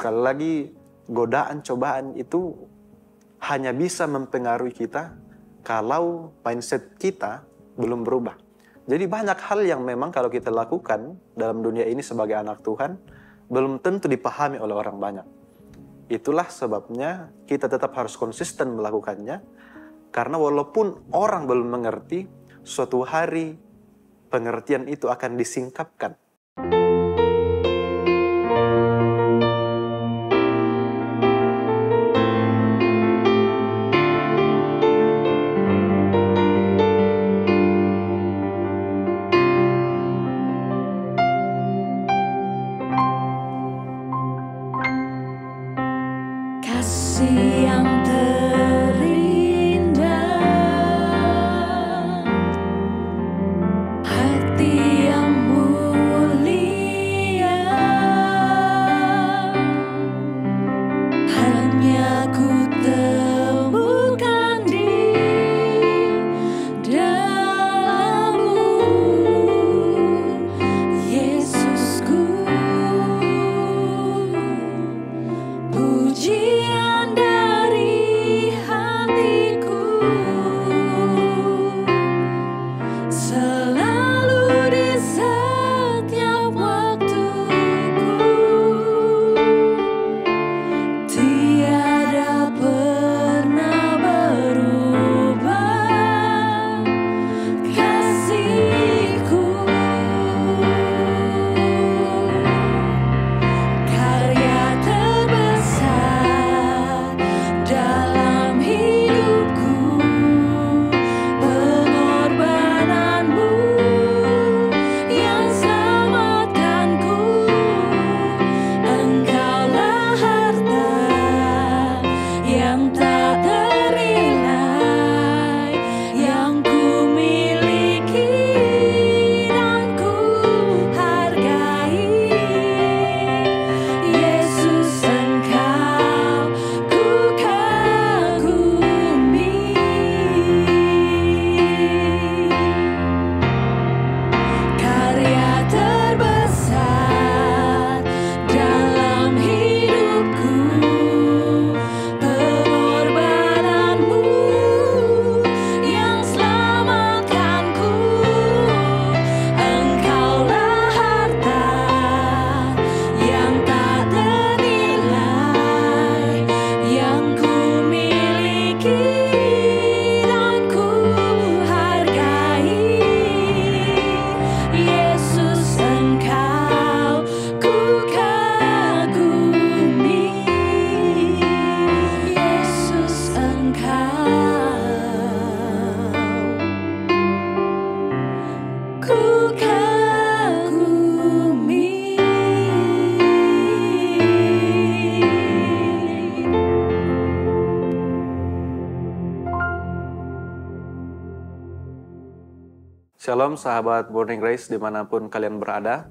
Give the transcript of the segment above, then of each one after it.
Sekali lagi, godaan, cobaan itu hanya bisa mempengaruhi kita kalau mindset kita belum berubah. Jadi banyak hal yang memang kalau kita lakukan dalam dunia ini sebagai anak Tuhan, belum tentu dipahami oleh orang banyak. Itulah sebabnya kita tetap harus konsisten melakukannya, karena walaupun orang belum mengerti, suatu hari pengertian itu akan disingkapkan. Kasih yang terindah, hati yang mulia, hanya ku temukan di dalam-Mu, Yesusku. Pujian dari hatiku selalu di setiap waktuku, tiada pernah berubah kasih-Ku. Karya terbesar dalam hidupku, pengorbanan-Mu yang selamatkanku. Engkaulah harta yang tak ternilai, yang ku miliki dan ku hargai. Yesus, Engkau ku kagumi. Karya terbesar dalam hidupku, pengorbanan-Mu yang selamatkanku. Engkaulah harta yang tak ternilai, yang ku miliki dan ku hargai. Yesus, Engkau ku kagumi. Yesus, Engkau ku kagumi. Shalom sahabat Morning Grace dimanapun kalian berada.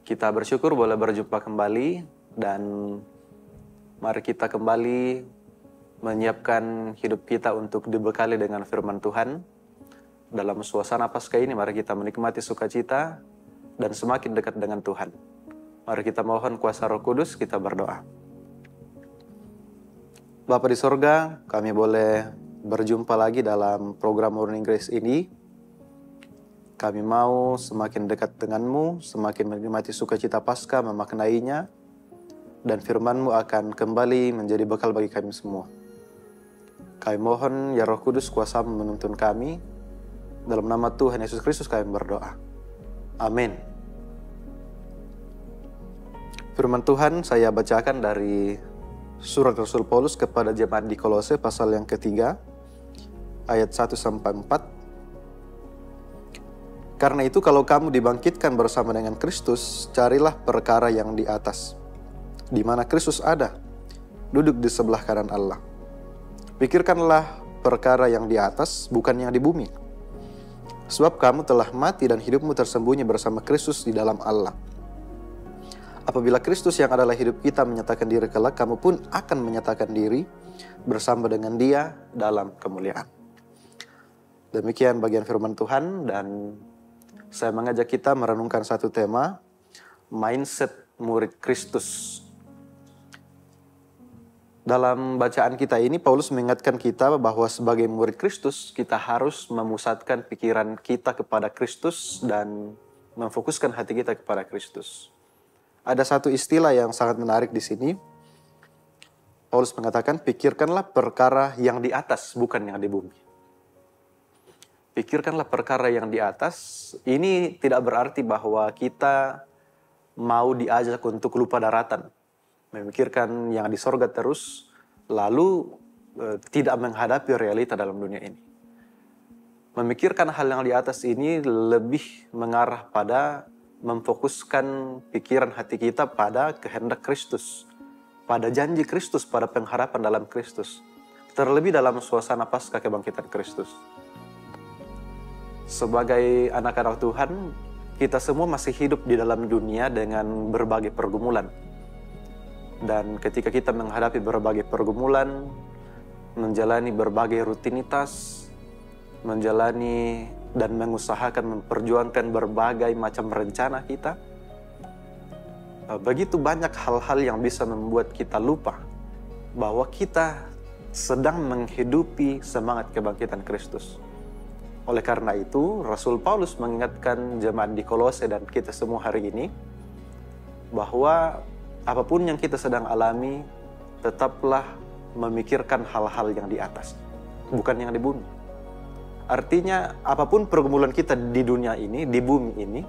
Kita bersyukur boleh berjumpa kembali, dan mari kita kembali menyiapkan hidup kita untuk dibekali dengan firman Tuhan. Dalam suasana Paskah ini mari kita menikmati sukacita dan semakin dekat dengan Tuhan. Mari kita mohon kuasa Roh Kudus, kita berdoa. Bapa di sorga, kami boleh berjumpa lagi dalam program Morning Grace ini. Kami mau semakin dekat dengan-Mu, semakin menikmati sukacita Paskah, memaknainya, dan firman-Mu akan kembali menjadi bekal bagi kami semua. Kami mohon ya Roh Kudus, kuasa-Mu menuntun kami. Dalam nama Tuhan Yesus Kristus kami berdoa. Amin. Firman Tuhan saya bacakan dari surat Rasul Paulus kepada jemaat di Kolose pasal yang ketiga, ayat 1-4. Karena itu kalau kamu dibangkitkan bersama dengan Kristus, carilah perkara yang di atas, di mana Kristus ada, duduk di sebelah kanan Allah. Pikirkanlah perkara yang di atas, bukan yang di bumi. Sebab kamu telah mati dan hidupmu tersembunyi bersama Kristus di dalam Allah. Apabila Kristus yang adalah hidup kita menyatakan diri kelak, kamu pun akan menyatakan diri bersama dengan Dia dalam kemuliaan. Demikian bagian firman Tuhan, dan saya mengajak kita merenungkan satu tema, mindset murid Kristus. Dalam bacaan kita ini, Paulus mengingatkan kita bahwa sebagai murid Kristus, kita harus memusatkan pikiran kita kepada Kristus dan memfokuskan hati kita kepada Kristus. Ada satu istilah yang sangat menarik di sini. Paulus mengatakan, pikirkanlah perkara yang di atas, bukan yang di bumi. Pikirkanlah perkara yang di atas. Ini tidak berarti bahwa kita mau diajak untuk lupa daratan. Memikirkan yang di sorga terus, lalu tidak menghadapi realita dalam dunia ini. Memikirkan hal yang di atas ini lebih mengarah pada memfokuskan pikiran hati kita pada kehendak Kristus, pada janji Kristus, pada pengharapan dalam Kristus. Terlebih dalam suasana pasca kebangkitan Kristus. Sebagai anak-anak Tuhan, kita semua masih hidup di dalam dunia dengan berbagai pergumulan. Dan ketika kita menghadapi berbagai pergumulan, menjalani berbagai rutinitas, menjalani dan mengusahakan memperjuangkan berbagai macam rencana kita, begitu banyak hal-hal yang bisa membuat kita lupa bahwa kita sedang menghidupi semangat kebangkitan Kristus. Oleh karena itu, Rasul Paulus mengingatkan jemaat di Kolose dan kita semua hari ini bahwa apapun yang kita sedang alami, tetaplah memikirkan hal-hal yang di atas, bukan yang di bumi. Artinya, apapun pergumulan kita di dunia ini, di bumi ini,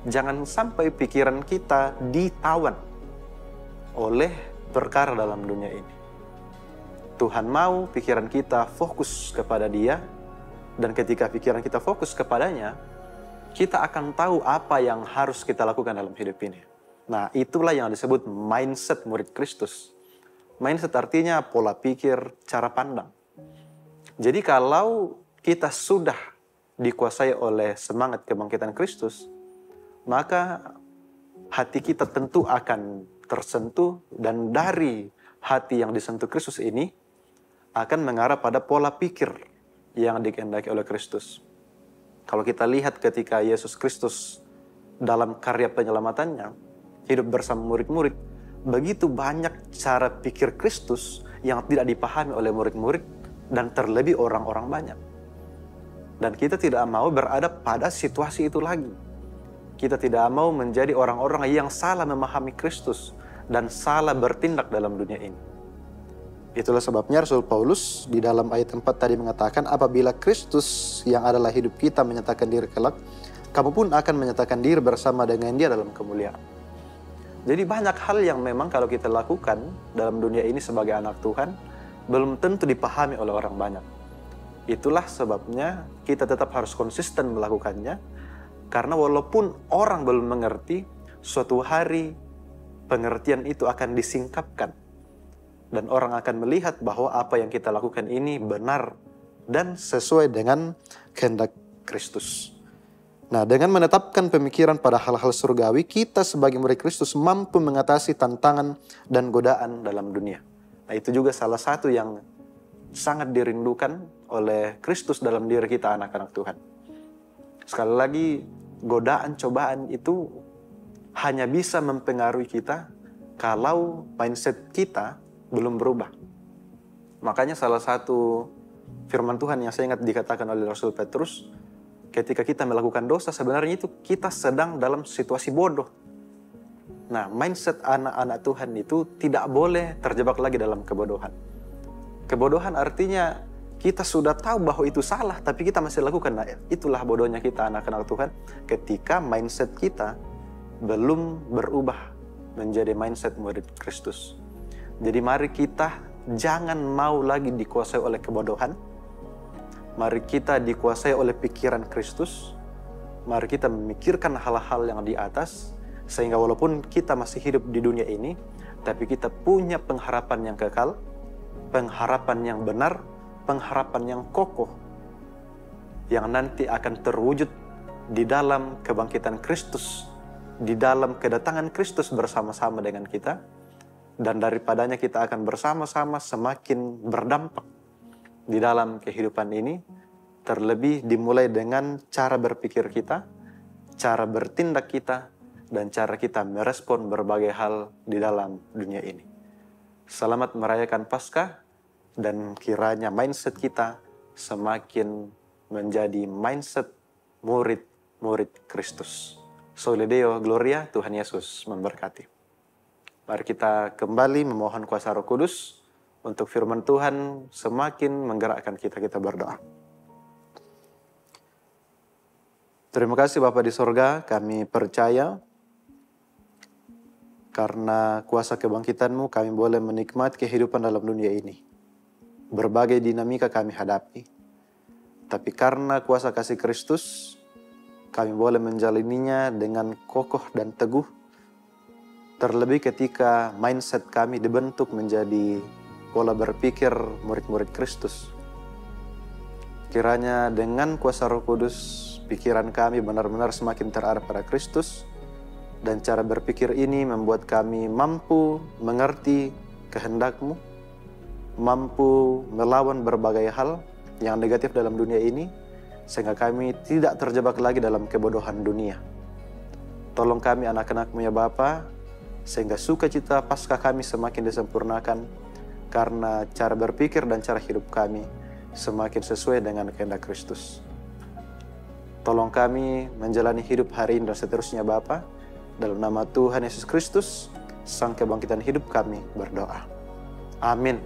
jangan sampai pikiran kita ditawan oleh perkara dalam dunia ini. Tuhan mau pikiran kita fokus kepada Dia, dan ketika pikiran kita fokus kepadanya, kita akan tahu apa yang harus kita lakukan dalam hidup ini. Nah, itulah yang disebut mindset murid Kristus. Mindset artinya pola pikir, cara pandang. Jadi kalau kita sudah dikuasai oleh semangat kebangkitan Kristus, maka hati kita tentu akan tersentuh, dan dari hati yang disentuh Kristus ini akan mengarah pada pola pikir yang dikehendaki oleh Kristus. Kalau kita lihat ketika Yesus Kristus dalam karya penyelamatannya hidup bersama murid-murid, begitu banyak cara pikir Kristus yang tidak dipahami oleh murid-murid dan terlebih orang-orang banyak. Dan kita tidak mau berada pada situasi itu lagi. Kita tidak mau menjadi orang-orang yang salah memahami Kristus dan salah bertindak dalam dunia ini. Itulah sebabnya Rasul Paulus di dalam ayat 4 tadi mengatakan, apabila Kristus yang adalah hidup kita menyatakan diri kelak, kamu pun akan menyatakan diri bersama dengan Dia dalam kemuliaan. Jadi banyak hal yang memang kalau kita lakukan dalam dunia ini sebagai anak Tuhan, belum tentu dipahami oleh orang banyak. Itulah sebabnya kita tetap harus konsisten melakukannya, karena walaupun orang belum mengerti, suatu hari pengertian itu akan disingkapkan. Dan orang akan melihat bahwa apa yang kita lakukan ini benar dan sesuai dengan kehendak Kristus. Nah, dengan menetapkan pemikiran pada hal-hal surgawi, kita sebagai murid Kristus mampu mengatasi tantangan dan godaan dalam dunia. Nah, itu juga salah satu yang sangat dirindukan oleh Kristus dalam diri kita anak-anak Tuhan. Sekali lagi, godaan, cobaan itu hanya bisa mempengaruhi kita kalau mindset kita belum berubah. Makanya salah satu firman Tuhan yang saya ingat dikatakan oleh Rasul Petrus, ketika kita melakukan dosa, sebenarnya itu kita sedang dalam situasi bodoh. Nah, mindset anak-anak Tuhan itu tidak boleh terjebak lagi dalam kebodohan. Kebodohan artinya kita sudah tahu bahwa itu salah, tapi kita masih lakukan. Nah, itulah bodohnya kita anak-anak Tuhan ketika mindset kita belum berubah menjadi mindset murid Kristus. Jadi mari kita jangan mau lagi dikuasai oleh kebodohan. Mari kita dikuasai oleh pikiran Kristus. Mari kita memikirkan hal-hal yang di atas, sehingga walaupun kita masih hidup di dunia ini, tapi kita punya pengharapan yang kekal, pengharapan yang benar, pengharapan yang kokoh, yang nanti akan terwujud di dalam kebangkitan Kristus, di dalam kedatangan Kristus bersama-sama dengan kita, dan daripadanya kita akan bersama-sama semakin berdampak di dalam kehidupan ini, terlebih dimulai dengan cara berpikir kita, cara bertindak kita, dan cara kita merespon berbagai hal di dalam dunia ini. Selamat merayakan Paskah, dan kiranya mindset kita semakin menjadi mindset murid-murid Kristus. Soli Deo Gloria, Tuhan Yesus memberkati. Mari kita kembali memohon kuasa Roh Kudus untuk firman Tuhan semakin menggerakkan kita berdoa. Terima kasih Bapa di sorga, kami percaya karena kuasa kebangkitan-Mu kami boleh menikmati kehidupan dalam dunia ini. Berbagai dinamika kami hadapi, tapi karena kuasa kasih Kristus, kami boleh menjalaninya dengan kokoh dan teguh, terlebih ketika mindset kami dibentuk menjadi pola berpikir murid-murid Kristus. Kiranya dengan kuasa Roh Kudus, pikiran kami benar-benar semakin terarah pada Kristus, dan cara berpikir ini membuat kami mampu mengerti kehendak-Mu, mampu melawan berbagai hal yang negatif dalam dunia ini, sehingga kami tidak terjebak lagi dalam kebodohan dunia. Tolong kami anak-anak-Mu ya Bapa, sehingga sukacita Paskah kami semakin disempurnakan, karena cara berpikir dan cara hidup kami semakin sesuai dengan kehendak Kristus. Tolong kami menjalani hidup hari ini dan seterusnya Bapa. Dalam nama Tuhan Yesus Kristus, Sang Kebangkitan hidup kami berdoa. Amin.